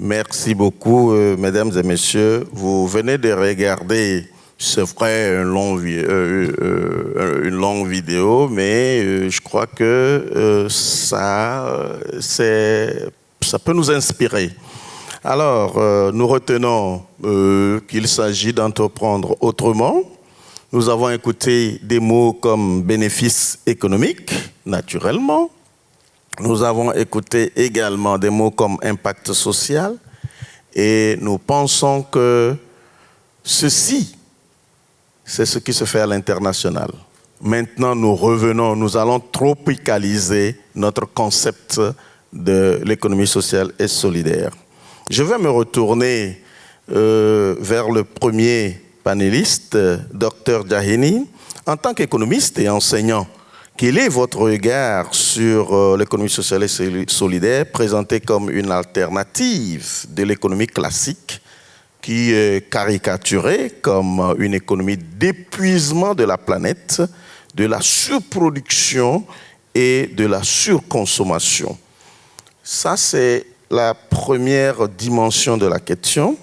Merci beaucoup, mesdames et messieurs. Vous venez de regarder, c'est vrai, une longue vidéo, mais je crois que ça peut nous inspirer. Alors, nous retenons qu'il s'agit d'entreprendre autrement. Nous avons écouté des mots comme bénéfice économique, naturellement. Nous avons écouté également des mots comme impact social. Et nous pensons que ceci, c'est ce qui se fait à l'international. Maintenant, nous revenons, nous allons tropicaliser notre concept de l'économie sociale et solidaire. Je vais me retourner vers le premier panéliste, Dr Jaheni. En tant qu'économiste et enseignant, quel est votre regard sur l'économie sociale et solidaire présentée comme une alternative de l'économie classique qui est caricaturée comme une économie d'épuisement de la planète, de la surproduction et de la surconsommation? Ça, c'est la première dimension de la question.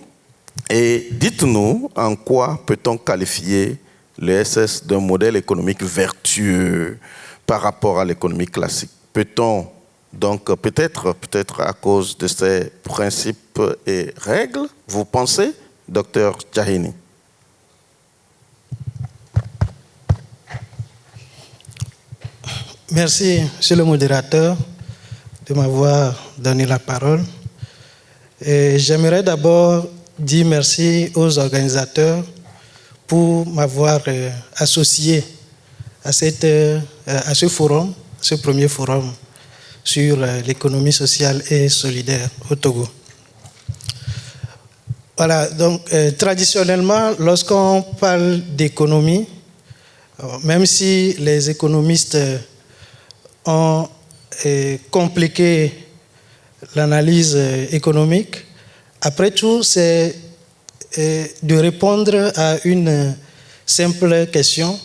Et dites-nous en quoi peut-on qualifier le SS d'un modèle économique vertueux par rapport à l'économie classique. Peut-on donc, peut-être à cause de ces principes et règles, vous pensez, Dr Jaheni? Merci, monsieur le modérateur, de m'avoir donné la parole. J'aimerais d'abord dire merci aux organisateurs pour m'avoir associé à ce forum, ce premier forum sur l'économie sociale et solidaire au Togo. Voilà, donc traditionnellement, lorsqu'on parle d'économie, même si les économistes ont compliqué l'analyse économique, après tout, c'est de répondre à une simple question: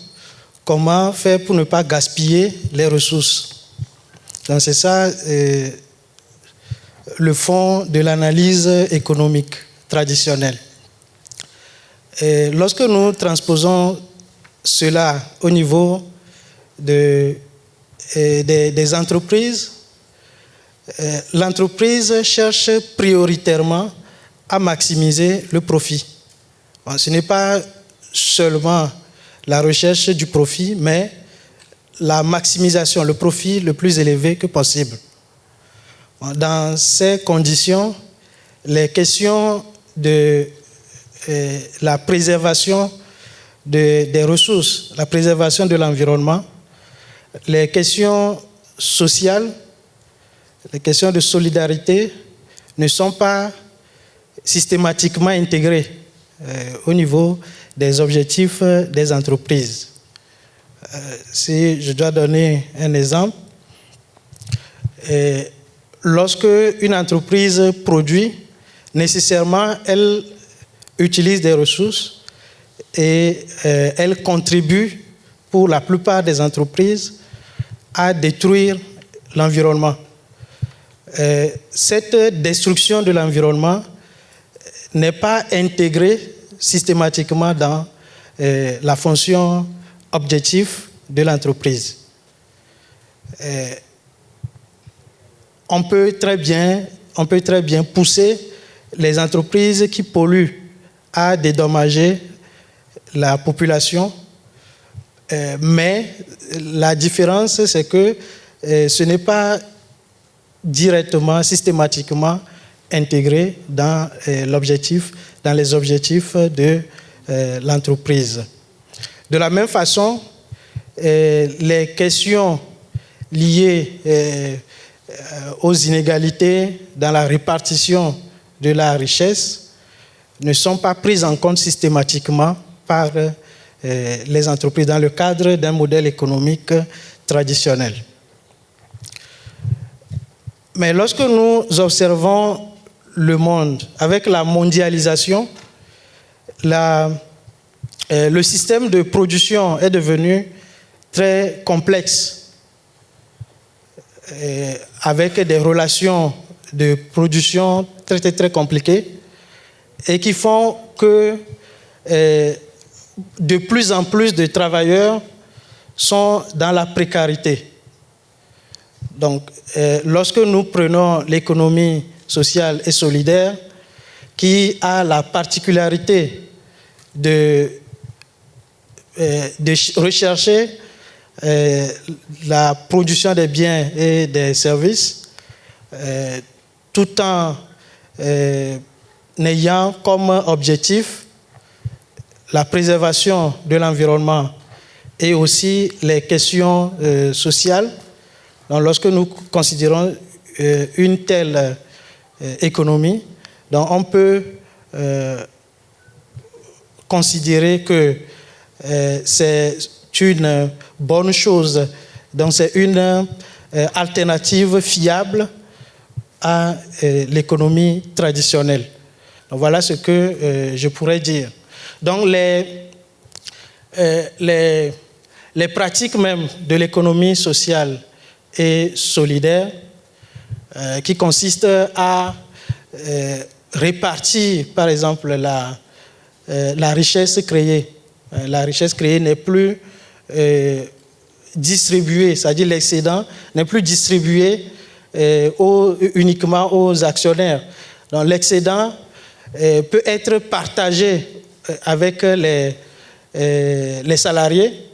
comment faire pour ne pas gaspiller les ressources? Donc c'est ça le fond de l'analyse économique traditionnelle. Et lorsque nous transposons cela au niveau des entreprises, l'entreprise cherche prioritairement à maximiser le profit. Bon, ce n'est pas seulement la recherche du profit, mais la maximisation, le profit le plus élevé que possible. Bon, dans ces conditions, les questions de la préservation des ressources, la préservation de l'environnement, les questions sociales, les questions de solidarité ne sont pas systématiquement intégrées au niveau des objectifs des entreprises. Si je dois donner un exemple, lorsque une entreprise produit, nécessairement elle utilise des ressources et elle contribue pour la plupart des entreprises à détruire l'environnement. Cette destruction de l'environnement n'est pas intégrée systématiquement dans la fonction objectif de l'entreprise. On peut très bien pousser les entreprises qui polluent à dédommager la population, mais la différence, c'est que ce n'est pas directement, systématiquement intégré dans les objectifs de l'entreprise. De la même façon, les questions liées aux inégalités dans la répartition de la richesse ne sont pas prises en compte systématiquement par les entreprises dans le cadre d'un modèle économique traditionnel. Mais lorsque nous observons le monde avec la mondialisation, le système de production est devenu très complexe, avec des relations de production très, très, très compliqués et qui font que de plus en plus de travailleurs sont dans la précarité. Donc, lorsque nous prenons l'économie sociale et solidaire, qui a la particularité de rechercher la production des biens et des services, tout en ayant comme objectif la préservation de l'environnement et aussi les questions sociales. Donc, lorsque nous considérons une telle économie, donc on peut considérer que c'est une bonne chose. Donc, c'est une alternative fiable à l'économie traditionnelle. Donc, voilà ce que je pourrais dire. Donc, les pratiques même de l'économie sociale et solidaire qui consistent à répartir, par exemple, la richesse créée. La richesse créée n'est plus distribuée, c'est-à-dire l'excédent n'est plus distribué uniquement aux actionnaires. Donc l'excédent peut être partagé avec les salariés.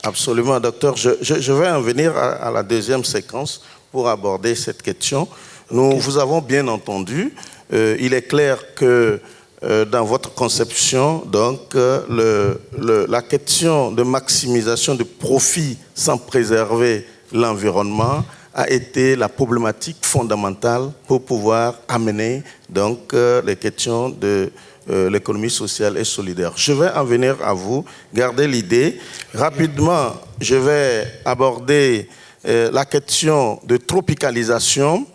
Absolument, docteur. Je vais en venir à la deuxième séquence pour aborder cette question. Vous avons bien entendu, il est clair que dans votre conception, donc, la question de maximisation de profit sans préserver l'environnement a été la problématique fondamentale pour pouvoir amener donc, les questions de l'économie sociale et solidaire. Je vais en venir à vous, gardez l'idée. Rapidement, je vais aborder la question de tropicalisation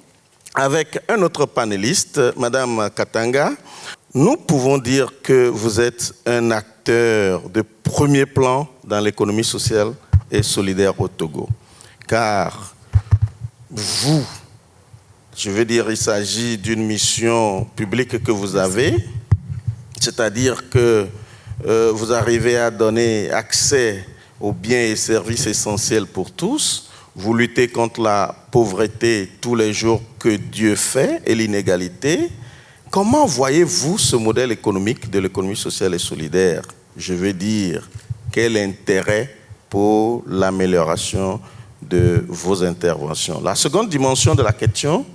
avec un autre panéliste, Madame Katanga. Nous pouvons dire que vous êtes un acteur de premier plan dans l'économie sociale et solidaire au Togo. Car vous, je veux dire, il s'agit d'une mission publique que vous avez, c'est-à-dire que vous arrivez à donner accès aux biens et services essentiels pour tous. Vous luttez contre la pauvreté tous les jours que Dieu fait et l'inégalité. Comment voyez-vous ce modèle économique de l'économie sociale et solidaire? Je veux dire, quel intérêt pour l'amélioration de vos interventions? La seconde dimension de la question,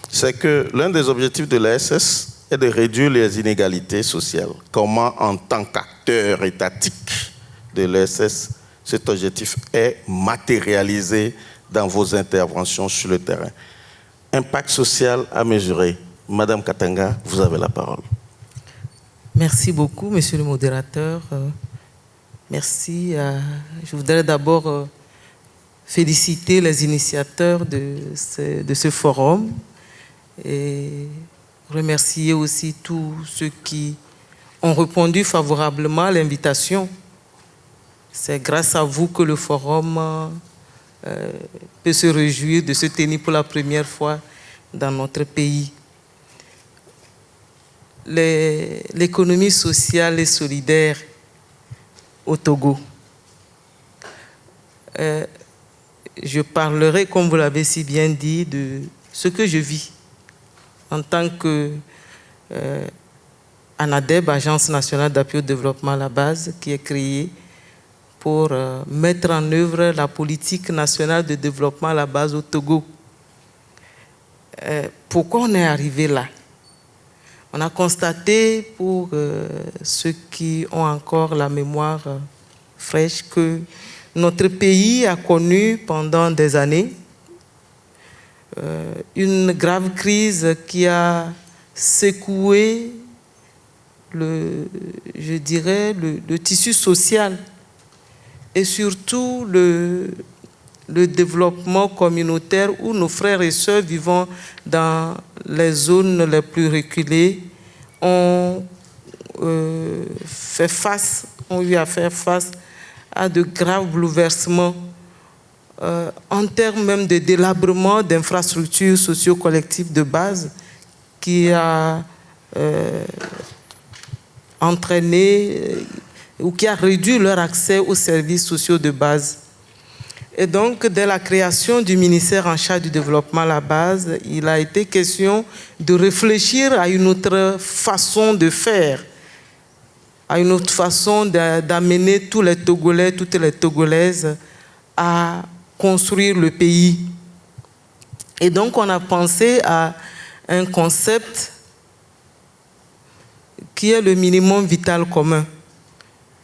c'est que l'un des objectifs de l'ESS est de réduire les inégalités sociales. Comment, en tant qu'acteur étatique de l'ESS, cet objectif est matérialisé dans vos interventions sur le terrain? Impact social à mesurer. Madame Katanga, vous avez la parole. Merci beaucoup, monsieur le modérateur. Merci. Je voudrais d'abord féliciter les initiateurs de ce forum et remercier aussi tous ceux qui ont répondu favorablement à l'invitation. C'est grâce à vous que le forum peut se réjouir de se tenir pour la première fois dans notre pays. L'économie sociale et solidaire au Togo. Je parlerai, comme vous l'avez si bien dit, de ce que je vis en tant que ANADEB, Agence nationale d'appui au développement à la base, qui est créée pour mettre en œuvre la politique nationale de développement à la base au Togo. Pourquoi on est arrivé là? On a constaté, pour ceux qui ont encore la mémoire fraîche, que notre pays a connu pendant des années une grave crise qui a secoué je dirais, le tissu social et surtout le développement communautaire où nos frères et sœurs vivant dans les zones les plus reculées ont eu à faire face à de graves bouleversements en termes même de délabrement d'infrastructures socio-collectives de base qui a entraîné ou qui a réduit leur accès aux services sociaux de base. Et donc, dès la création du ministère en charge du développement à la base, il a été question de réfléchir à une autre façon de faire, à une autre façon d'amener tous les Togolais, toutes les Togolaises à construire le pays. Et donc, on a pensé à un concept qui est le minimum vital commun.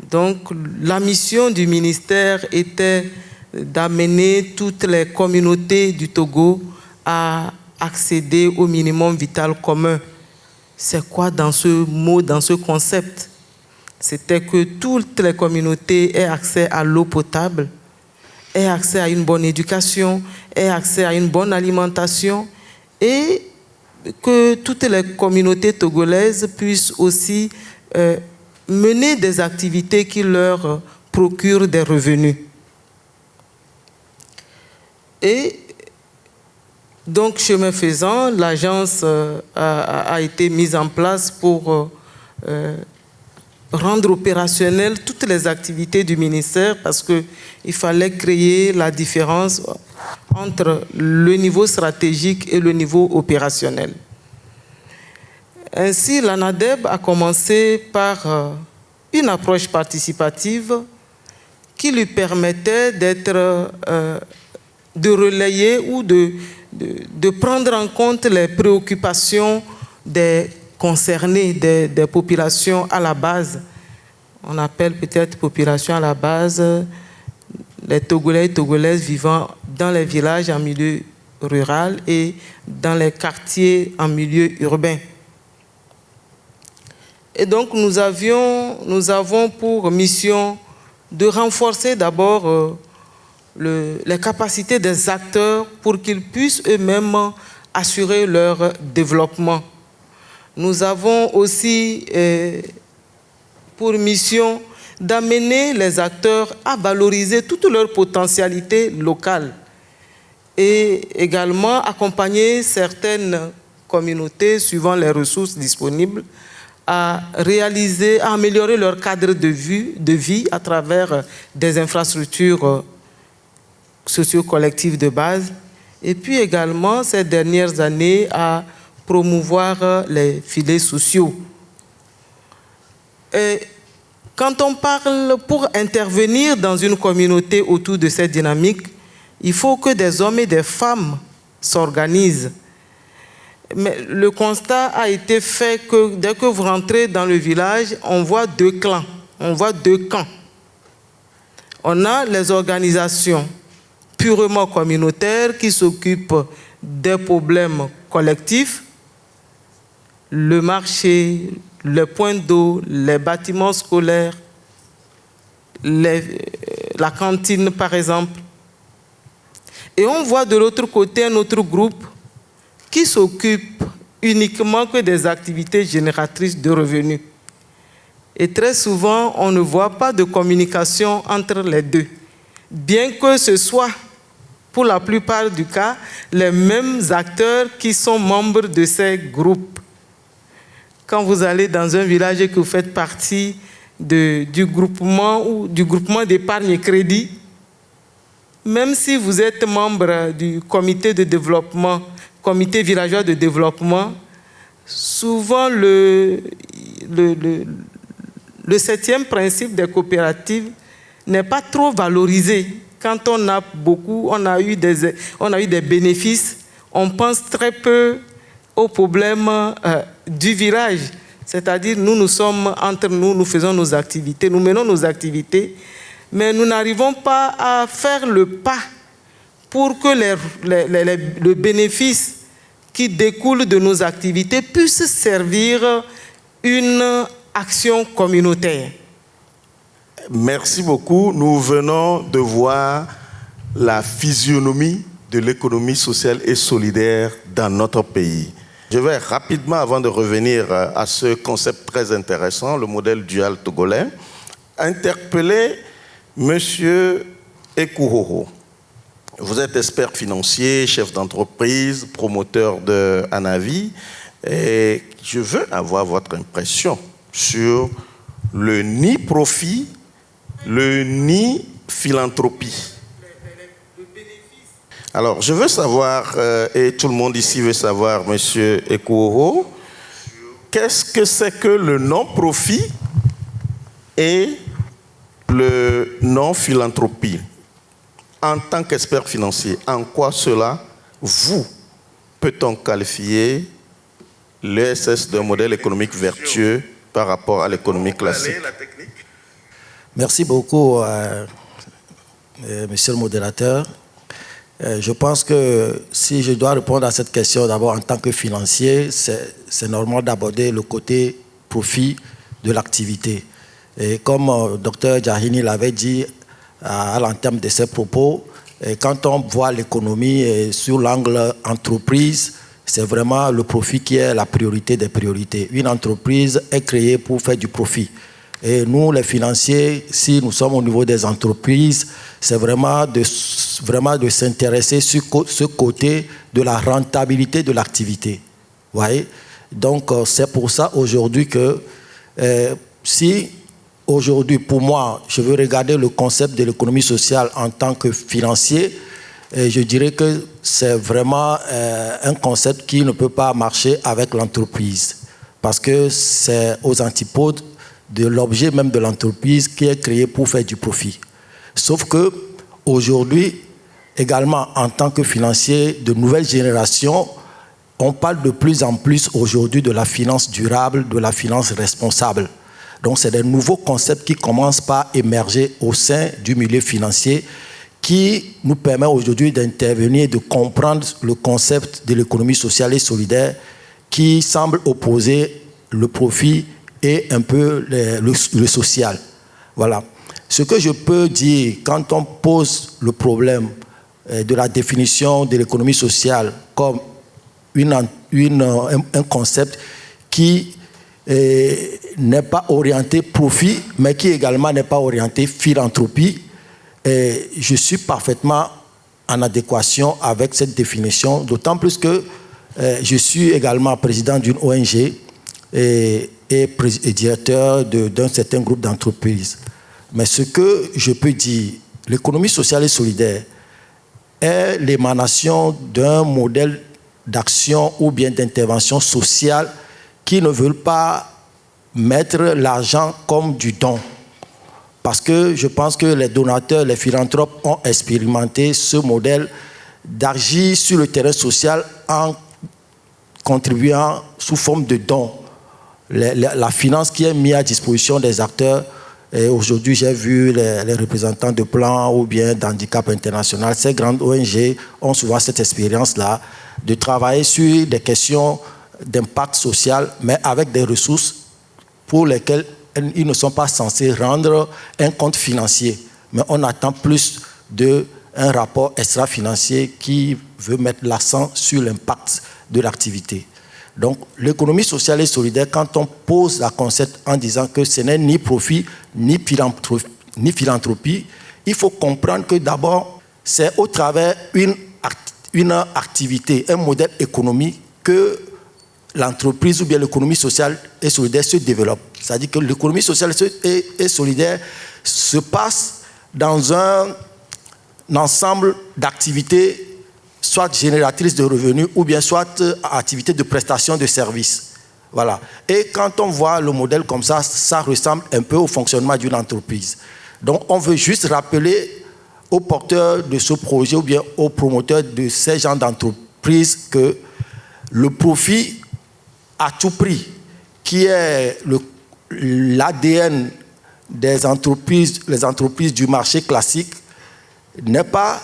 Donc, la mission du ministère était d'amener toutes les communautés du Togo à accéder au minimum vital commun. C'est quoi dans ce mot, dans ce concept? C'était que toutes les communautés aient accès à l'eau potable, aient accès à une bonne éducation, aient accès à une bonne alimentation et que toutes les communautés togolaises puissent aussi mener des activités qui leur procurent des revenus. Et donc, chemin faisant, l'agence a été mise en place pour rendre opérationnelles toutes les activités du ministère parce qu'il fallait créer la différence entre le niveau stratégique et le niveau opérationnel. Ainsi, l'ANADEB a commencé par une approche participative qui lui permettait de relayer ou de prendre en compte les préoccupations des concernés, des populations à la base. On appelle peut-être population à la base les Togolais et Togolaises vivant dans les villages en milieu rural et dans les quartiers en milieu urbain. Et donc nous avons pour mission de renforcer d'abord les capacités des acteurs pour qu'ils puissent eux-mêmes assurer leur développement. Nous avons aussi pour mission d'amener les acteurs à valoriser toute leur potentialité locale et également accompagner certaines communautés, suivant les ressources disponibles, à améliorer leur cadre de vie à travers des infrastructures socio-collectives de base, et puis également, ces dernières années, à promouvoir les filets sociaux. Et quand on parle pour intervenir dans une communauté autour de cette dynamique, il faut que des hommes et des femmes s'organisent. Mais le constat a été fait que dès que vous rentrez dans le village, on voit deux clans, on voit deux camps. On a les organisations purement communautaires qui s'occupent des problèmes collectifs, le marché, les points d'eau, les bâtiments scolaires, la cantine par exemple. Et on voit de l'autre côté un autre groupe qui s'occupe uniquement que des activités génératrices de revenus. Et très souvent, on ne voit pas de communication entre les deux. Bien que ce soit, pour la plupart du cas, les mêmes acteurs qui sont membres de ces groupes. Quand vous allez dans un village et que vous faites partie du groupement d'épargne et crédit, même si vous êtes membre du comité de développement, comité villageois de développement, souvent le 7e principe des coopératives n'est pas trop valorisé. Quand on a eu des bénéfices, on pense très peu aux problèmes du village. C'est-à-dire, nous sommes entre nous, nous faisons nos activités, nous menons nos activités, mais nous n'arrivons pas à faire le pas pour que le bénéfice qui découle de nos activités puisse servir une action communautaire. Merci beaucoup. Nous venons de voir la physionomie de l'économie sociale et solidaire dans notre pays. Je vais rapidement, avant de revenir à ce concept très intéressant, le modèle dual togolais, interpeller M. Ekouhoho. Vous êtes expert financier, chef d'entreprise, promoteur de Anavi, et je veux avoir votre impression sur le ni profit, le ni philanthropie. Alors, je veux savoir, et tout le monde ici veut savoir, Monsieur Ekouho, qu'est-ce que c'est que le non-profit et le non-philanthropie? En tant qu'expert financier, en quoi cela, vous, peut-on qualifier l'ESS d'un modèle économique vertueux par rapport à l'économie classique? Merci beaucoup, Monsieur le modérateur. Je pense que si je dois répondre à cette question d'abord en tant que financier, c'est normal d'aborder le côté profit de l'activité. Et comme Dr Jahini l'avait dit à l'entame de ses propos, quand on voit l'économie sur l'angle entreprise, c'est vraiment le profit qui est la priorité des priorités. Une entreprise est créée pour faire du profit. Et nous, les financiers, si nous sommes au niveau des entreprises, c'est vraiment de s'intéresser sur ce côté de la rentabilité de l'activité. Vous voyez? Donc, c'est pour ça aujourd'hui que si aujourd'hui, pour moi, je veux regarder le concept de l'économie sociale en tant que financier, je dirais que c'est vraiment un concept qui ne peut pas marcher avec l'entreprise parce que c'est aux antipodes de l'objet même de l'entreprise qui est créé pour faire du profit. Sauf que aujourd'hui, également en tant que financier de nouvelle génération, on parle de plus en plus aujourd'hui de la finance durable, de la finance responsable. Donc c'est des nouveaux concepts qui commencent par émerger au sein du milieu financier qui nous permet aujourd'hui d'intervenir et de comprendre le concept de l'économie sociale et solidaire qui semble opposer le profit et un peu le social. Voilà. Ce que je peux dire quand on pose le problème de la définition de l'économie sociale comme un concept qui n'est pas orienté profit, mais qui également n'est pas orienté philanthropie, je suis parfaitement en adéquation avec cette définition, d'autant plus que je suis également président d'une ONG et directeur d'un certain groupe d'entreprises. Mais ce que je peux dire, l'économie sociale et solidaire est l'émanation d'un modèle d'action ou bien d'intervention sociale qui ne veut pas mettre l'argent comme du don. Parce que je pense que les donateurs, les philanthropes ont expérimenté ce modèle d'agir sur le terrain social en contribuant sous forme de dons. La finance qui est mise à disposition des acteurs. Et aujourd'hui, j'ai vu les représentants de Plan ou bien d'Handicap International. Ces grandes ONG ont souvent cette expérience-là de travailler sur des questions d'impact social, mais avec des ressources pour lesquelles ils ne sont pas censés rendre un compte financier. Mais on attend plus d'un rapport extra-financier qui veut mettre l'accent sur l'impact de l'activité. Donc, l'économie sociale et solidaire, quand on pose la concept en disant que ce n'est ni profit, ni philanthropie, il faut comprendre que d'abord, c'est au travers une activité, un modèle économique que l'entreprise ou bien l'économie sociale et solidaire se développe. C'est-à-dire que l'économie sociale et solidaire se passe dans un ensemble d'activités soit génératrice de revenus ou bien soit activité de prestation de services. Voilà. Et quand on voit le modèle comme ça, ça ressemble un peu au fonctionnement d'une entreprise. Donc on veut juste rappeler aux porteurs de ce projet ou bien aux promoteurs de ces genres d'entreprise que le profit à tout prix, qui est l'ADN des entreprises, les entreprises du marché classique, n'est pas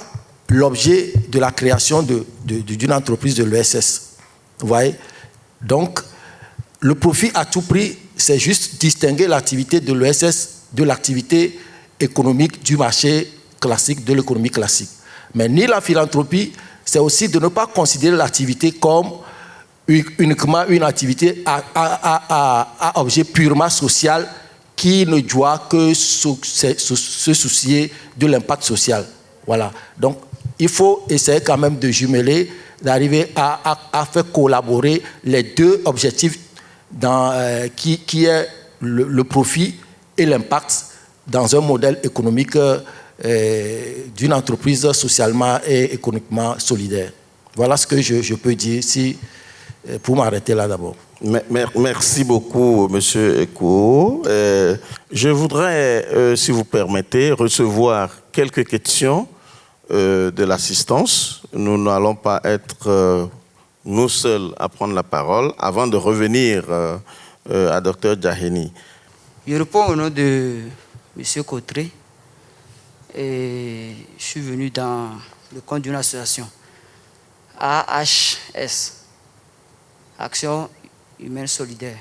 l'objet de la création d'une entreprise de l'ESS. Vous voyez? Donc, le profit à tout prix, c'est juste distinguer l'activité de l'ESS de l'activité économique du marché classique, de l'économie classique. Mais ni la philanthropie, c'est aussi de ne pas considérer l'activité comme uniquement une activité à objet purement social qui ne doit que se soucier de l'impact social. Voilà. Donc, il faut essayer quand même de jumeler, d'arriver à faire collaborer les deux objectifs qui est le profit et l'impact dans un modèle économique d'une entreprise socialement et économiquement solidaire. Voilà ce que je peux dire pour m'arrêter là d'abord. Merci beaucoup, Monsieur Eko. Je voudrais, si vous permettez, recevoir quelques questions de l'assistance. Nous n'allons pas être nous seuls à prendre la parole avant de revenir à Dr Jaheni. Je réponds au nom de M. Cotré et je suis venu dans le compte d'une association, AHS, Action Humaine Solidaire.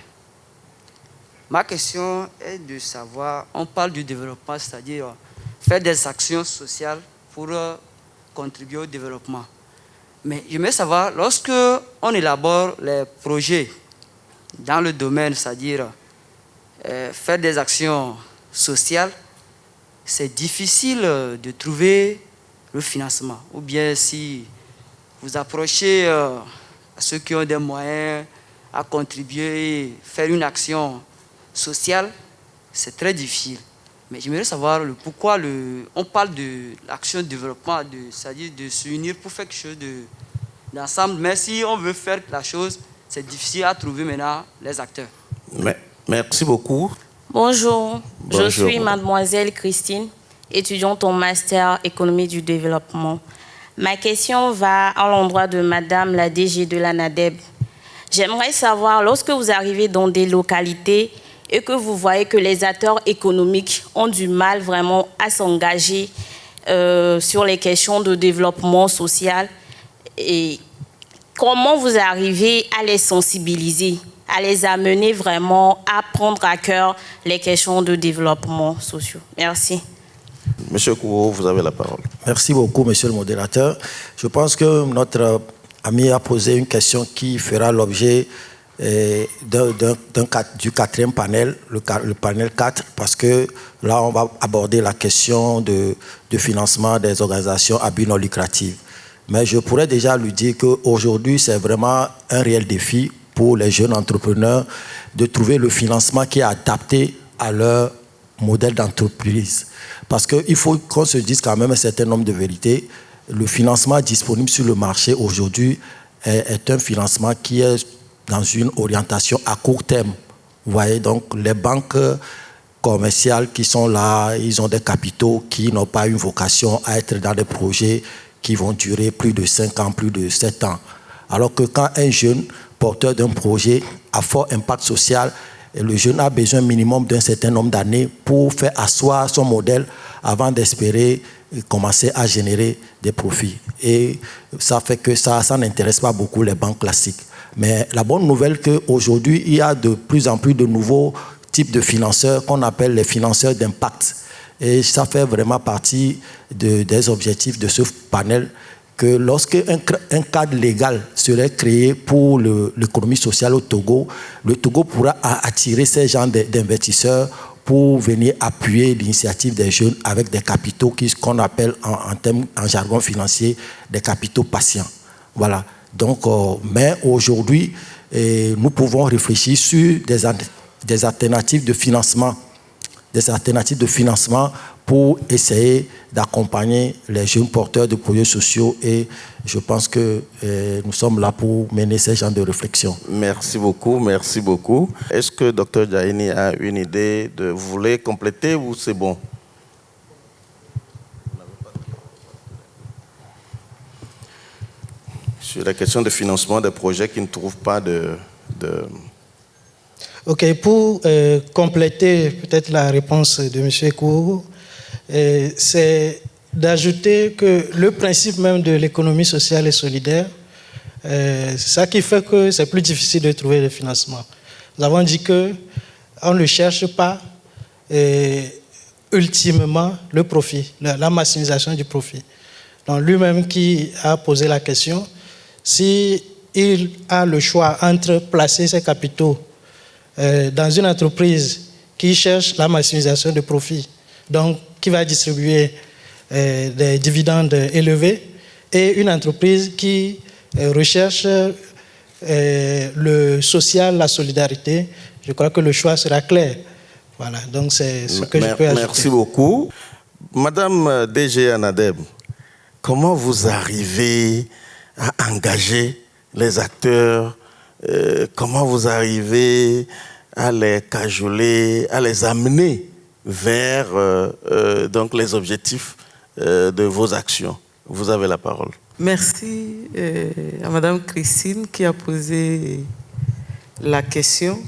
Ma question est de savoir, on parle du développement, c'est-à-dire faire des actions sociales pour contribuer au développement. Mais j'aimerais savoir, lorsque on élabore les projets dans le domaine, c'est-à-dire faire des actions sociales, c'est difficile de trouver le financement. Ou bien si vous approchez à ceux qui ont des moyens à contribuer, faire une action sociale, c'est très difficile. Mais j'aimerais savoir pourquoi on parle de l'action de développement, c'est-à-dire de s'unir pour faire quelque chose d'ensemble. Mais si on veut faire la chose, c'est difficile à trouver maintenant les acteurs. Merci beaucoup. Bonjour, Bonjour. Je suis mademoiselle Christine, étudiante en master économie du développement. Ma question va à l'endroit de madame la DG de l'ANADEB. J'aimerais savoir, lorsque vous arrivez dans des localités et que vous voyez que les acteurs économiques ont du mal vraiment à s'engager sur les questions de développement social, et comment vous arrivez à les sensibiliser, à les amener vraiment à prendre à cœur les questions de développement social. Merci. Monsieur Kouo, vous avez la parole. Merci beaucoup, monsieur le modérateur. Je pense que notre ami a posé une question qui fera l'objet du quatrième panel, le panel 4, parce que là, on va aborder la question de financement des organisations à but non lucratif. Mais je pourrais déjà lui dire qu'aujourd'hui, c'est vraiment un réel défi pour les jeunes entrepreneurs de trouver le financement qui est adapté à leur modèle d'entreprise. Parce qu'il faut qu'on se dise quand même un certain nombre de vérités. Le financement disponible sur le marché aujourd'hui est un financement qui est dans une orientation à court terme. Vous voyez, donc les banques commerciales qui sont là, ils ont des capitaux qui n'ont pas une vocation à être dans des projets qui vont durer plus de 5 ans, plus de 7 ans. Alors que quand un jeune porteur d'un projet à fort impact social, le jeune a besoin minimum d'un certain nombre d'années pour faire asseoir son modèle avant d'espérer commencer à générer des profits. Et ça fait que ça n'intéresse pas beaucoup les banques classiques. Mais la bonne nouvelle c'est qu'aujourd'hui, il y a de plus en plus de nouveaux types de financeurs qu'on appelle les financeurs d'impact. Et ça fait vraiment partie des objectifs de ce panel, que lorsqu'un cadre légal serait créé pour l'économie sociale au Togo, le Togo pourra attirer ces gens d'investisseurs pour venir appuyer l'initiative des jeunes avec des capitaux qu'on appelle en jargon financier des capitaux patients. Voilà. Donc, mais aujourd'hui, nous pouvons réfléchir sur des alternatives de financement. Pour essayer d'accompagner les jeunes porteurs de projets sociaux, et je pense que nous sommes là pour mener ces genres de réflexion. Merci beaucoup, merci beaucoup. Est-ce que Dr Jaheni a une idée vous voulez compléter ou c'est bon? Sur la question de financement des projets qui ne trouvent pas de... Ok, pour compléter peut-être la réponse de M. Eko, c'est d'ajouter que le principe même de l'économie sociale et solidaire, c'est ça qui fait que c'est plus difficile de trouver le financement. Nous avons dit qu'on ne cherche pas ultimement le profit, la maximisation du profit. Donc lui-même qui a posé la question, s'il a le choix entre placer ses capitaux dans une entreprise qui cherche la maximisation de profit, donc qui va distribuer des dividendes élevés, et une entreprise qui recherche le social, la solidarité, je crois que le choix sera clair. Voilà, donc c'est ce que je peux ajouter. Merci beaucoup. Madame DG Anadeb, comment vous arrivez à engager les acteurs? Comment vous arrivez à les cajoler, à les amener vers donc les objectifs de vos actions? Vous avez la parole. Merci à Madame Christine qui a posé la question.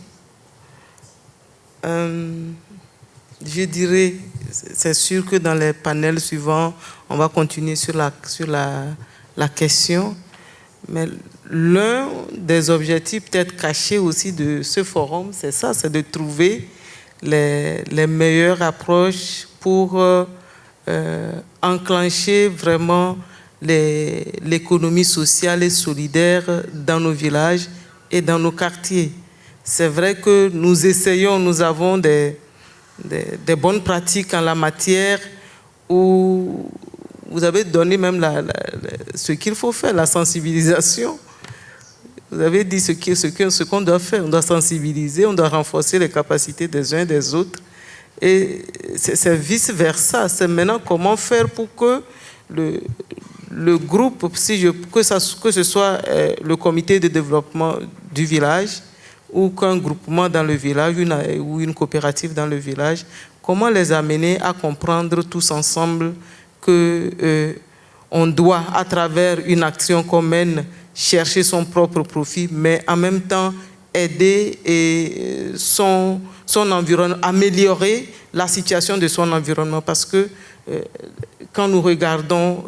Je dirais, c'est sûr que dans les panels suivants, on va continuer sur la question. Mais l'un des objectifs peut-être cachés aussi de ce forum, c'est ça, c'est de trouver les meilleures approches pour enclencher vraiment l'économie sociale et solidaire dans nos villages et dans nos quartiers. C'est vrai que nous essayons, nous avons des bonnes pratiques en la matière où vous avez donné même ce qu'il faut faire, la sensibilisation. Vous avez dit ce qu'on doit faire. On doit sensibiliser, on doit renforcer les capacités des uns et des autres. Et c'est vice-versa. C'est maintenant comment faire pour que le groupe, que ce soit le comité de développement du village ou qu'un groupement dans le village ou une coopérative dans le village, comment les amener à comprendre tous ensemble qu'on doit, à travers une action commune, chercher son propre profit, mais en même temps aider son environnement, améliorer la situation de son environnement. Parce que quand nous regardons,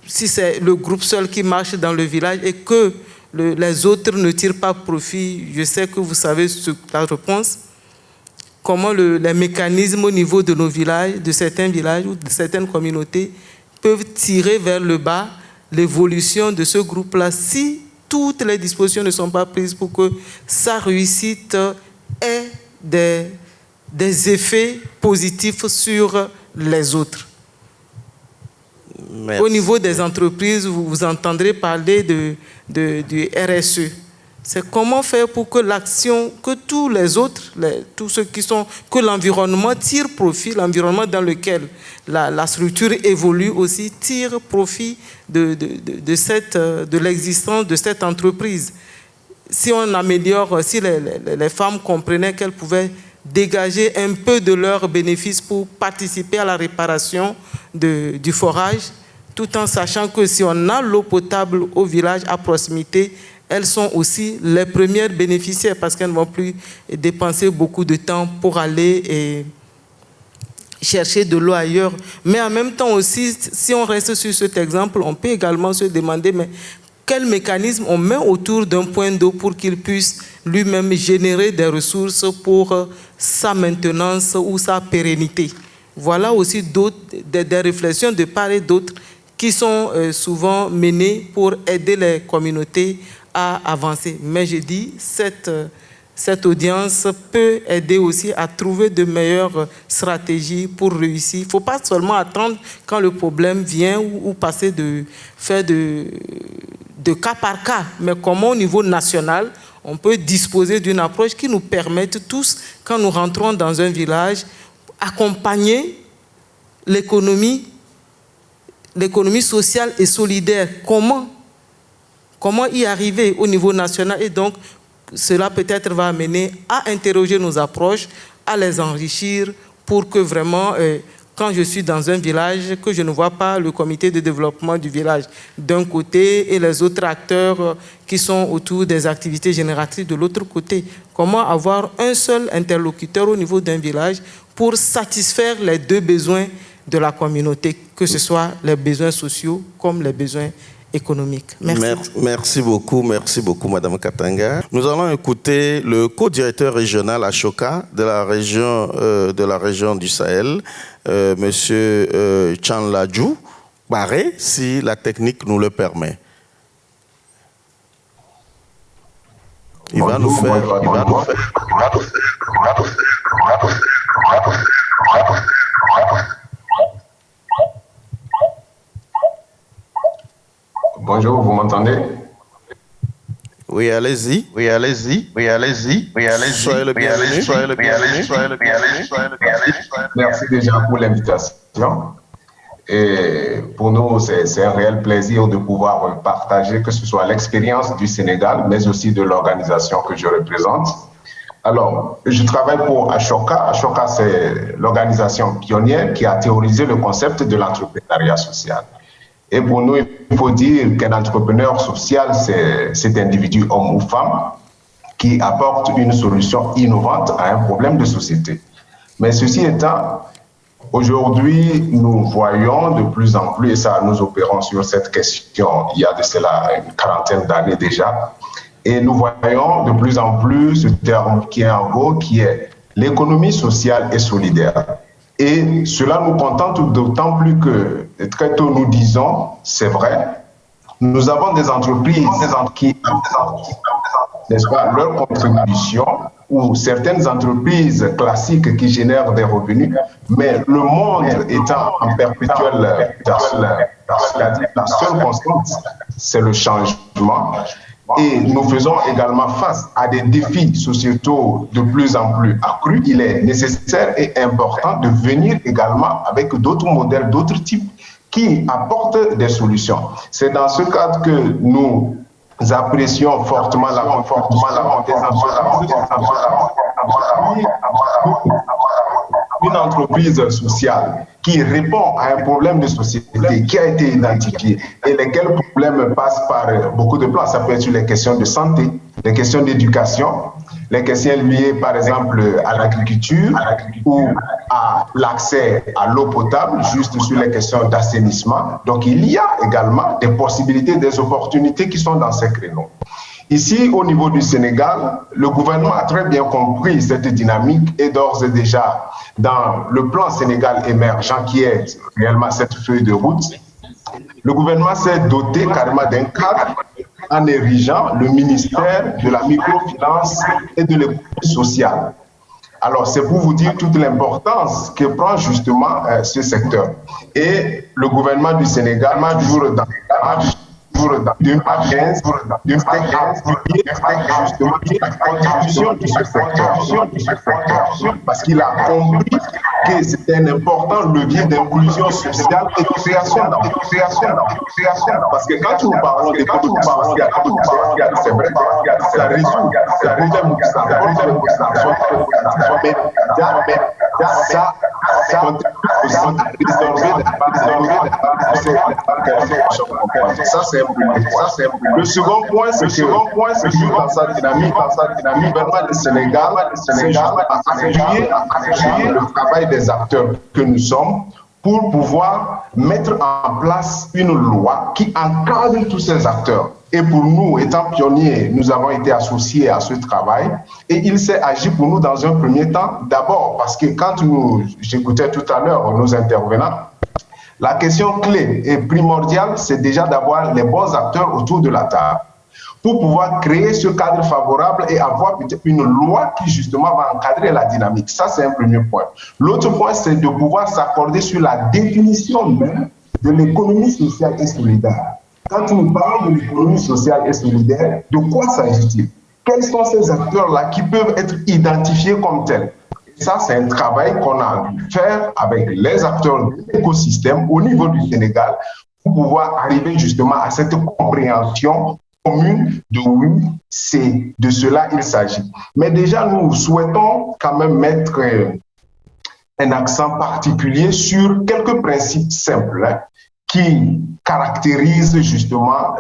si c'est le groupe seul qui marche dans le village et que les autres ne tirent pas profit, je sais que vous savez la réponse, comment les mécanismes au niveau de nos villages, de certains villages ou de certaines communautés peuvent tirer vers le bas l'évolution de ce groupe-là si toutes les dispositions ne sont pas prises pour que sa réussite ait des effets positifs sur les autres. Merci. Au niveau des entreprises, vous entendrez parler du RSE. C'est comment faire pour que l'action, que tous les autres, tous ceux qui sont, que l'environnement tire profit, l'environnement dans lequel la structure évolue aussi tire profit de l'existence de cette entreprise. Si on améliore, si les femmes comprenaient qu'elles pouvaient dégager un peu de leurs bénéfices pour participer à la réparation du forage, tout en sachant que si on a l'eau potable au village à proximité, elles sont aussi les premières bénéficiaires parce qu'elles ne vont plus dépenser beaucoup de temps pour aller et chercher de l'eau ailleurs. Mais en même temps aussi, si on reste sur cet exemple, on peut également se demander mais quel mécanisme on met autour d'un point d'eau pour qu'il puisse lui-même générer des ressources pour sa maintenance ou sa pérennité. Voilà aussi des réflexions de part et d'autre qui sont souvent menées pour aider les communautés à avancer. Mais je dis, cette audience peut aider aussi à trouver de meilleures stratégies pour réussir. Il ne faut pas seulement attendre quand le problème vient ou passer de cas par cas, mais comment au niveau national, on peut disposer d'une approche qui nous permette tous, quand nous rentrons dans un village, accompagner l'économie sociale et solidaire. Comment y arriver au niveau national? Et donc, cela peut-être va amener à interroger nos approches, à les enrichir pour que vraiment, quand je suis dans un village, que je ne vois pas le comité de développement du village d'un côté et les autres acteurs qui sont autour des activités génératrices de l'autre côté. Comment avoir un seul interlocuteur au niveau d'un village pour satisfaire les deux besoins de la communauté, que ce soit les besoins sociaux comme les besoins économique. Merci beaucoup, Madame Katanga. Nous allons écouter le co-directeur régional Ashoka de la région du Sahel, Monsieur Chanladjou Baré, si la technique nous le permet. Il va nous faire. allez-y. Oui, allez-y. Oui, allez-y. Oui, allez-y. Soyez le bienvenu. Soyez le bienvenu. Soyez le bienvenu. Merci déjà pour l'invitation. Et pour nous, c'est un réel plaisir de pouvoir partager, que ce soit l'expérience du Sénégal, mais aussi de l'organisation que je représente. Alors, je travaille pour Ashoka. Ashoka, c'est l'organisation pionnière qui a théorisé le concept de l'entrepreneuriat social. Et pour nous, il faut dire qu'un entrepreneur social, c'est cet individu, homme ou femme, qui apporte une solution innovante à un problème de société. Mais ceci étant, aujourd'hui, nous voyons de plus en plus, et ça nous opérons sur cette question il y a de cela une quarantaine d'années déjà, et nous voyons de plus en plus ce terme qui est en vogue, qui est l'économie sociale et solidaire. Et cela nous contente d'autant plus que très tôt nous disons, c'est vrai, nous avons des entreprises qui apportent, n'est-ce pas, leur contribution, ou certaines entreprises classiques qui génèrent des revenus, mais le monde étant en perpétuelle mutation, la seule constante, c'est le changement. Et nous faisons également face à des défis sociétaux de plus en plus accrus. Il est nécessaire et important de venir également avec d'autres modèles, d'autres types qui apportent des solutions. C'est dans ce cadre que nous apprécions fortement la une entreprise sociale qui répond à un problème de société qui a été identifié et lesquels problèmes passent par beaucoup de plans. Ça peut être sur les questions de santé, les questions d'éducation, les questions liées par exemple à l'agriculture ou à l'accès à l'eau potable, juste sur les questions d'assainissement. Donc il y a également des possibilités, des opportunités qui sont dans ces créneaux. Ici, au niveau du Sénégal, le gouvernement a très bien compris cette dynamique et d'ores et déjà, dans le plan Sénégal émergent, qui est réellement cette feuille de route, le gouvernement s'est doté carrément d'un cadre en érigeant le ministère de la microfinance et de l'économie sociale. Alors, c'est pour vous dire toute l'importance que prend justement ce secteur. Et le gouvernement du Sénégal, toujours dans d'une agence, d'une justement la contribution de ce secteur, parce qu'il a compris que c'était un important levier d'inclusion sociale et de création d'emplois. Parce que quand nous parlons d'économie sociale, c'est vrai, ça résout ça contribue aussi à résorber ça, c'est un premier. Le second point, c'est que dans sa dynamique, le gouvernement du Sénégal a appuyé le travail des acteurs que nous sommes pour pouvoir mettre en place une loi qui encadre tous ces acteurs. Et pour nous, étant pionniers, nous avons été associés à ce travail et il s'est agi pour nous dans un premier temps, d'abord parce que quand j'écoutais tout à l'heure nos intervenants, la question clé et primordiale, c'est déjà d'avoir les bons acteurs autour de la table pour pouvoir créer ce cadre favorable et avoir peut-être une loi qui justement va encadrer la dynamique. Ça, c'est un premier point. L'autre point, c'est de pouvoir s'accorder sur la définition même de l'économie sociale et solidaire. Quand nous parlons de l'économie sociale et solidaire, de quoi s'agit-il? Quels sont ces acteurs-là qui peuvent être identifiés comme tels? Ça, c'est un travail qu'on a dû faire avec les acteurs de l'écosystème au niveau du Sénégal pour pouvoir arriver justement à cette compréhension commune de oui, c'est de cela il s'agit. Mais déjà, nous souhaitons quand même mettre un accent particulier sur quelques principes simples qui caractérisent justement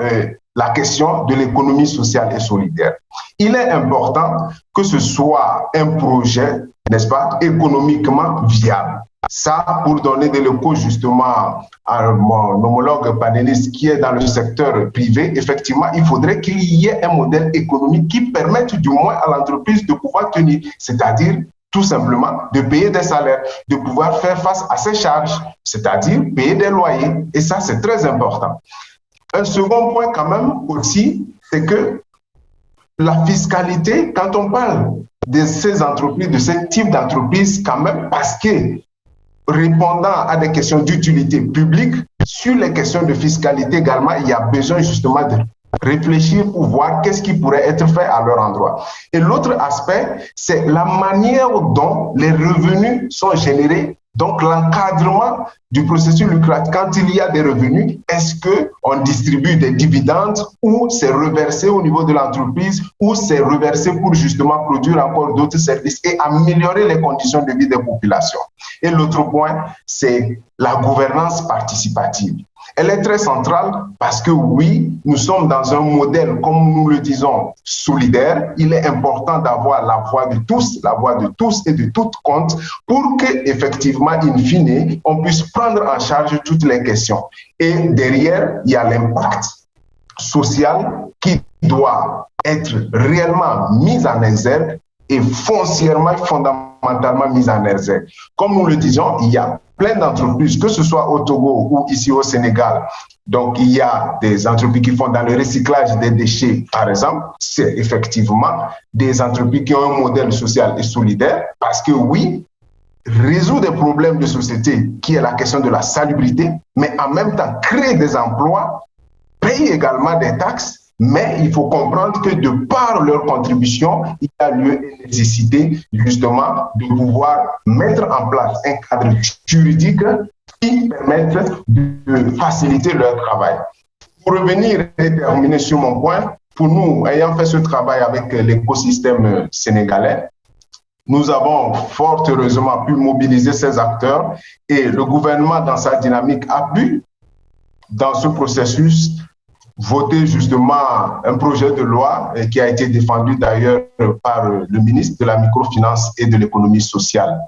la question de l'économie sociale et solidaire. Il est important que ce soit un projet, n'est-ce pas, économiquement viable. Ça, pour donner de l'écho justement à mon homologue panéliste qui est dans le secteur privé, effectivement, il faudrait qu'il y ait un modèle économique qui permette du moins à l'entreprise de pouvoir tenir, c'est-à-dire tout simplement de payer des salaires, de pouvoir faire face à ses charges, c'est-à-dire payer des loyers. Et ça, c'est très important. Un second point quand même aussi, c'est que la fiscalité, quand on parle de ces entreprises, de ce type d'entreprise, quand même, parce que répondant à des questions d'utilité publique, sur les questions de fiscalité également, il y a besoin justement de réfléchir pour voir qu'est-ce qui pourrait être fait à leur endroit. Et l'autre aspect, c'est la manière dont les revenus sont générés. Donc, l'encadrement du processus lucratif, quand il y a des revenus, est-ce qu'on distribue des dividendes ou c'est reversé au niveau de l'entreprise ou c'est reversé pour justement produire encore d'autres services et améliorer les conditions de vie des populations. Et l'autre point, c'est la gouvernance participative. Elle est très centrale parce que oui, nous sommes dans un modèle, comme nous le disons, solidaire. Il est important d'avoir la voix de tous et de toutes comptes pour que, effectivement, in fine, on puisse prendre en charge toutes les questions. Et derrière, il y a l'impact social qui doit être réellement mis en exergue et foncièrement, fondamentalement mis en exergue. Comme nous le disons, il y a plein d'entreprises, que ce soit au Togo ou ici au Sénégal. Donc, il y a des entreprises qui font dans le recyclage des déchets, par exemple. C'est effectivement des entreprises qui ont un modèle social et solidaire parce que oui, résout des problèmes de société qui est la question de la salubrité, mais en même temps créer des emplois, paye également des taxes. Mais il faut comprendre que de par leur contribution, il y a lieu et nécessité justement de pouvoir mettre en place un cadre juridique qui permette de faciliter leur travail. Pour revenir et terminer sur mon point, pour nous, ayant fait ce travail avec l'écosystème sénégalais, nous avons fort heureusement pu mobiliser ces acteurs et le gouvernement, dans sa dynamique, a pu, dans ce processus, voter justement un projet de loi qui a été défendu d'ailleurs par le ministre de la microfinance et de l'économie sociale,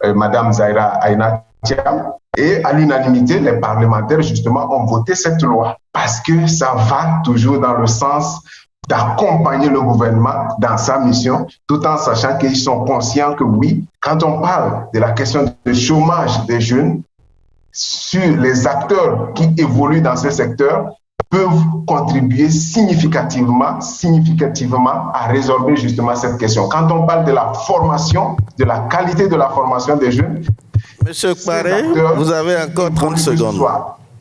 Madame Zaira Aina Thiam. Et à l'unanimité, les parlementaires justement ont voté cette loi parce que ça va toujours dans le sens d'accompagner le gouvernement dans sa mission, tout en sachant qu'ils sont conscients que oui, quand on parle de la question du chômage des jeunes, sur les acteurs qui évoluent dans ce secteur, peuvent contribuer significativement à résorber justement cette question. Quand on parle de la formation, de la qualité de la formation des jeunes, Monsieur Kpare, vous avez encore 30 secondes.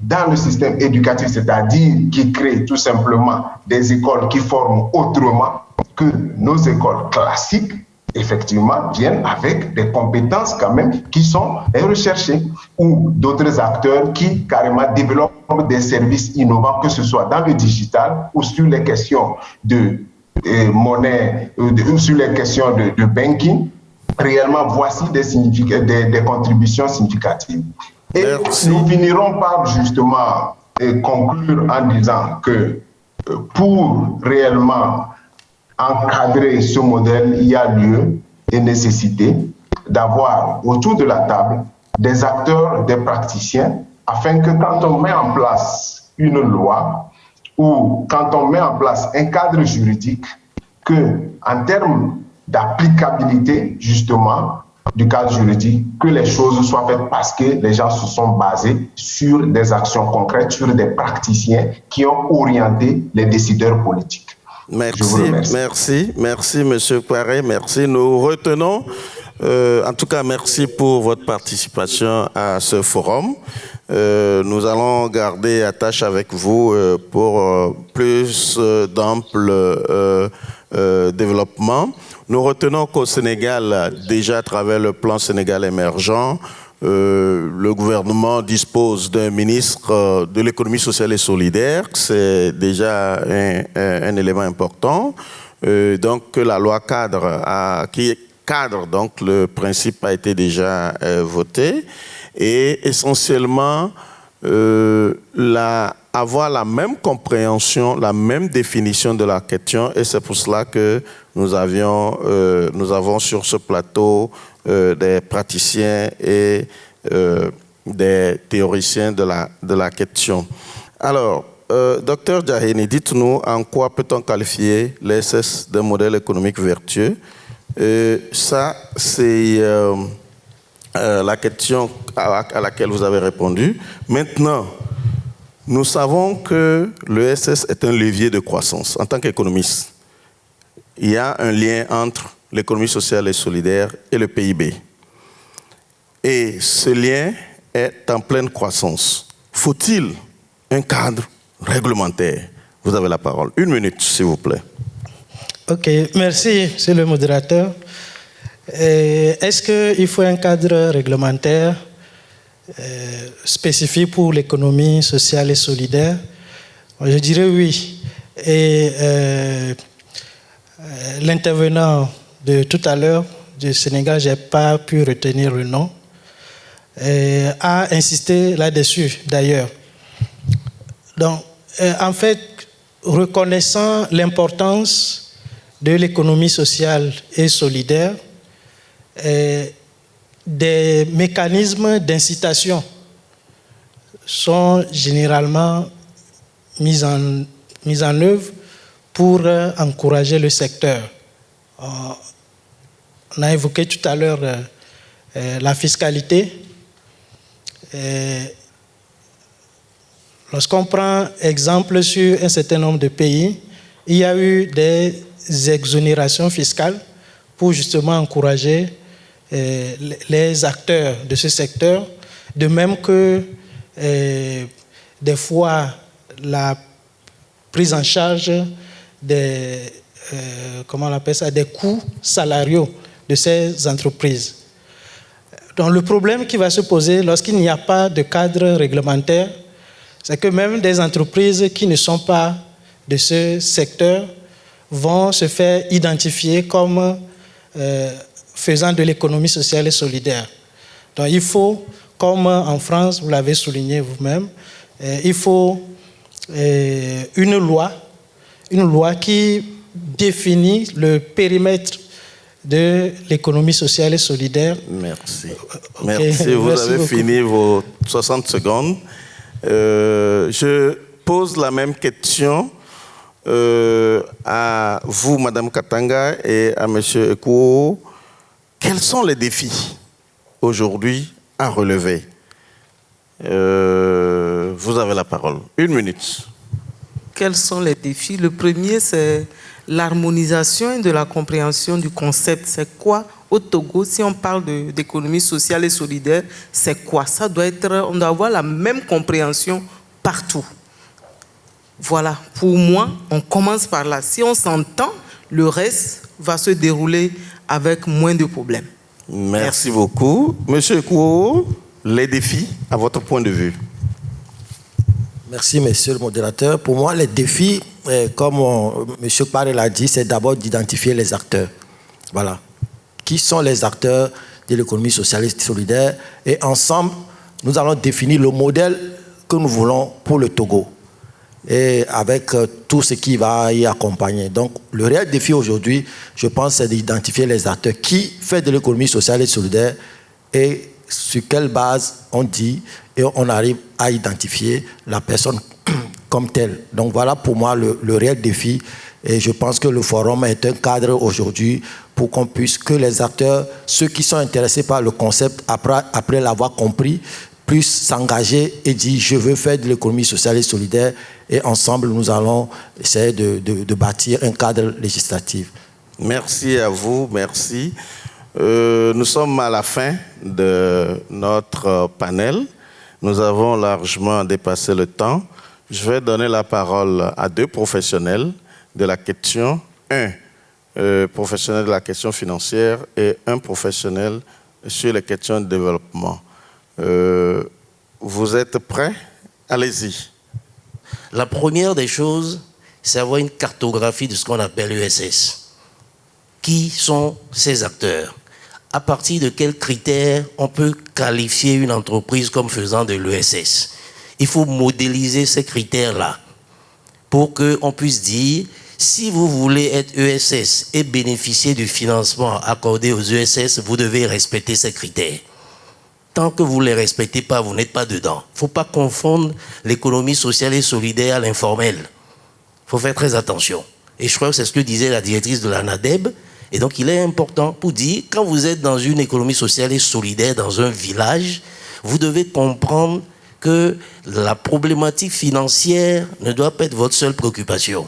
Dans le système éducatif, c'est-à-dire qui crée tout simplement des écoles qui forment autrement que nos écoles classiques, effectivement, viennent avec des compétences quand même qui sont recherchées, ou d'autres acteurs qui carrément développent des services innovants, que ce soit dans le digital ou sur les questions de monnaie, ou sur les questions de banking. Réellement, voici des contributions significatives. Et nous finirons par justement conclure en disant que pour réellement encadrer ce modèle, il y a lieu et nécessité d'avoir autour de la table des acteurs, des praticiens, afin que quand on met en place une loi ou quand on met en place un cadre juridique, que en termes d'applicabilité justement du cadre juridique, que les choses soient faites parce que les gens se sont basés sur des actions concrètes, sur des praticiens qui ont orienté les décideurs politiques. Merci, Monsieur Kpare, merci. Nous retenons, en tout cas, merci pour votre participation à ce forum. Nous allons garder attache avec vous pour plus d'ample développement. Nous retenons qu'au Sénégal, déjà à travers le plan Sénégal émergent, le gouvernement dispose d'un ministre de l'économie sociale et solidaire. C'est déjà un élément important. Donc la loi cadre qui cadre donc le principe a été déjà voté, et essentiellement avoir la même compréhension, la même définition de la question, et c'est pour cela que nous avons sur ce plateau des praticiens et des théoriciens de la question. Alors, Docteur Diahéni, dites-nous en quoi peut-on qualifier l'ESS d'un modèle économique vertueux? Ça, c'est la question à laquelle vous avez répondu. Maintenant, nous savons que l'ESS est un levier de croissance. En tant qu'économiste, il y a un lien entre l'économie sociale et solidaire et le PIB. Et ce lien est en pleine croissance. Faut-il un cadre réglementaire Vous avez la parole. 1 minute, s'il vous plaît. Ok, merci, monsieur le modérateur. Est-ce qu'il faut un cadre réglementaire spécifique pour l'économie sociale et solidaire? Je dirais oui. Et l'intervenant de tout à l'heure du Sénégal, je n'ai pas pu retenir le nom, a insisté là-dessus d'ailleurs. Donc, en fait, reconnaissant l'importance de l'économie sociale et solidaire, des mécanismes d'incitation sont généralement mis en œuvre pour encourager le secteur. On a évoqué tout à l'heure la fiscalité. Lorsqu'on prend exemple sur un certain nombre de pays, il y a eu des exonérations fiscales pour justement encourager les acteurs de ce secteur, de même que des fois la prise en charge des, comment on appelle ça, des coûts salariaux de ces entreprises. Donc le problème qui va se poser lorsqu'il n'y a pas de cadre réglementaire, c'est que même des entreprises qui ne sont pas de ce secteur vont se faire identifier comme faisant de l'économie sociale et solidaire. Donc il faut, comme en France, vous l'avez souligné vous-même, il faut une loi qui définit le périmètre de l'économie sociale et solidaire. Merci. Okay. Merci. Vous Merci avez beaucoup. fini vos 60 secondes. Je pose la même question à vous, Madame Katanga, et à Monsieur Ekouo. Quels sont les défis aujourd'hui à relever? Vous avez la parole. 1 minute. Quels sont les défis? Le premier, c'est l'harmonisation et de la compréhension du concept. C'est quoi au Togo, si on parle d'économie sociale et solidaire, c'est quoi? Ça doit être, on doit avoir la même compréhension partout. Voilà, pour moi, on commence par là. Si on s'entend, le reste va se dérouler avec moins de problèmes. Merci beaucoup. Monsieur Ekouo, les défis, à votre point de vue. Merci, monsieur le modérateur. Pour moi, les défis, comme monsieur Paré l'a dit, c'est d'abord d'identifier les acteurs. Voilà. Qui sont les acteurs de l'économie sociale et solidaire? Et ensemble, nous allons définir le modèle que nous voulons pour le Togo. Et avec tout ce qui va y accompagner. Donc, le réel défi aujourd'hui, je pense, c'est d'identifier les acteurs qui font de l'économie sociale et solidaire et sur quelle base on dit et on arrive à identifier la personne comme telle. Donc, voilà pour moi le réel défi. Et je pense que le forum est un cadre aujourd'hui pour qu'on puisse, que les acteurs, ceux qui sont intéressés par le concept, après l'avoir compris, puissent s'engager et dire je veux faire de l'économie sociale et solidaire, et ensemble nous allons essayer de bâtir un cadre législatif. Merci à vous, merci. Nous sommes à la fin de notre panel. Nous avons largement dépassé le temps. Je vais donner la parole à 2 professionnels de la question. Un professionnel de la question financière et un professionnel sur les questions de développement. Vous êtes prêts? Allez-y. La première des choses, c'est avoir une cartographie de ce qu'on appelle l'ESS. Qui sont ces acteurs? À partir de quels critères on peut qualifier une entreprise comme faisant de l'ESS? Il faut modéliser ces critères-là pour qu'on puisse dire si vous voulez être ESS et bénéficier du financement accordé aux ESS, vous devez respecter ces critères. Tant que vous ne les respectez pas, vous n'êtes pas dedans. Il ne faut pas confondre l'économie sociale et solidaire à l'informel. Il faut faire très attention. Et je crois que c'est ce que disait la directrice de la NADEB. Et donc, il est important pour dire, quand vous êtes dans une économie sociale et solidaire, dans un village, vous devez comprendre que la problématique financière ne doit pas être votre seule préoccupation.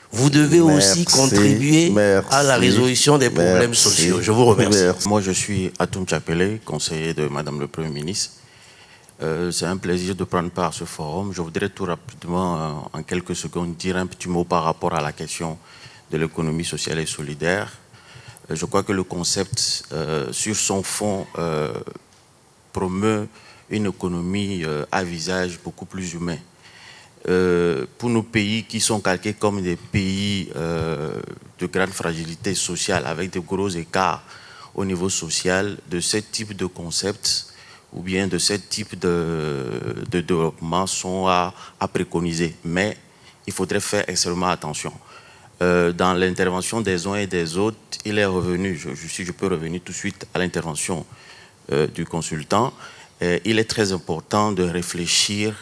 Vous devez aussi contribuer à la résolution des problèmes sociaux. Je vous remercie. Moi, je suis Atoum Tchapele, conseiller de Madame le Premier ministre. C'est un plaisir de prendre part à ce forum. Je voudrais tout rapidement, en quelques secondes, dire un petit mot par rapport à la question de l'économie sociale et solidaire. Je crois que le concept, sur son fond, promeut une économie à visage beaucoup plus humain. Pour nos pays qui sont calqués comme des pays de grande fragilité sociale, avec de gros écarts au niveau social, de ce type de concept ou bien de ce type de développement sont à préconiser. Mais il faudrait faire extrêmement attention. Dans l'intervention des uns et des autres, il est revenu, je peux revenir tout de suite à l'intervention du consultant, il est très important de réfléchir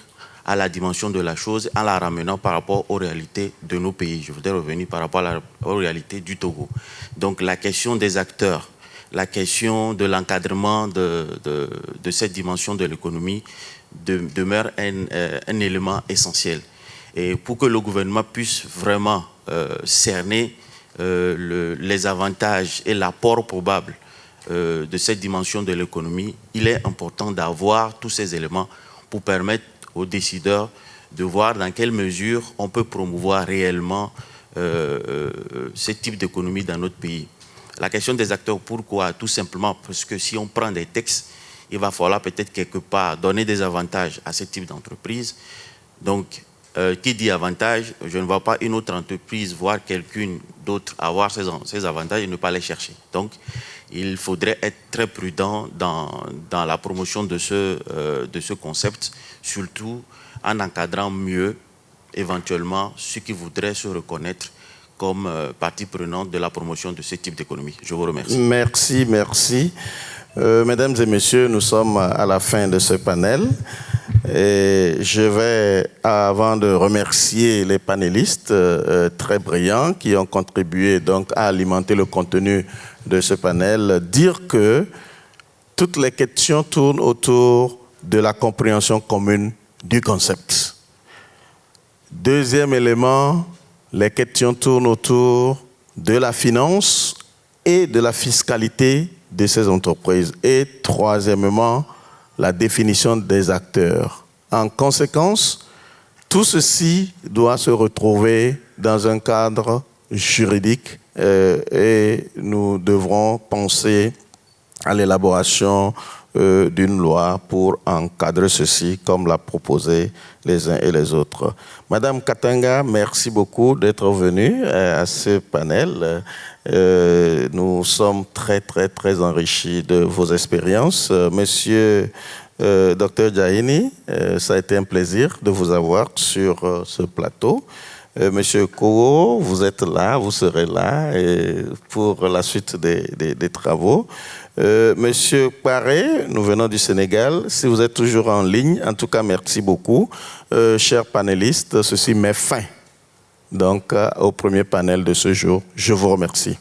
à la dimension de la chose en la ramenant par rapport aux réalités de nos pays. Je voudrais revenir par rapport aux réalités du Togo. Donc la question des acteurs, la question de l'encadrement de cette dimension de l'économie demeure un élément essentiel. Et pour que le gouvernement puisse vraiment cerner les avantages et l'apport probable de cette dimension de l'économie, il est important d'avoir tous ces éléments pour permettre aux décideurs de voir dans quelle mesure on peut promouvoir réellement ce type d'économie dans notre pays. La question des acteurs, pourquoi? Tout simplement parce que si on prend des textes, il va falloir peut-être quelque part donner des avantages à ce type d'entreprise. Donc, qui dit avantage, je ne vois pas une autre entreprise, voire quelqu'une d'autre avoir ces avantages et ne pas les chercher. Donc, il faudrait être très prudent dans la promotion de ce concept, surtout en encadrant mieux, éventuellement, ceux qui voudraient se reconnaître comme partie prenante de la promotion de ce type d'économie. Je vous remercie. Merci, merci. Mesdames et messieurs, nous sommes à la fin de ce panel. Et je vais, avant de remercier les panélistes très brillants qui ont contribué donc à alimenter le contenu de ce panel, dire que toutes les questions tournent autour de la compréhension commune du concept. Deuxième élément, les questions tournent autour de la finance et de la fiscalité de ces entreprises. Et troisièmement, la définition des acteurs. En conséquence, tout ceci doit se retrouver dans un cadre juridique et nous devrons penser à l'élaboration d'une loi pour encadrer ceci, comme l'a proposé les uns et les autres. Madame Katanga, merci beaucoup d'être venue à ce panel. Nous sommes très, très, très enrichis de vos expériences. Monsieur Dr Djaini, ça a été un plaisir de vous avoir sur ce plateau. Monsieur Kowo, vous êtes là, vous serez là pour la suite des travaux. Monsieur Paré, nous venons du Sénégal. Si vous êtes toujours en ligne, en tout cas, merci beaucoup. Chers panélistes, ceci met fin donc au premier panel de ce jour. Je vous remercie.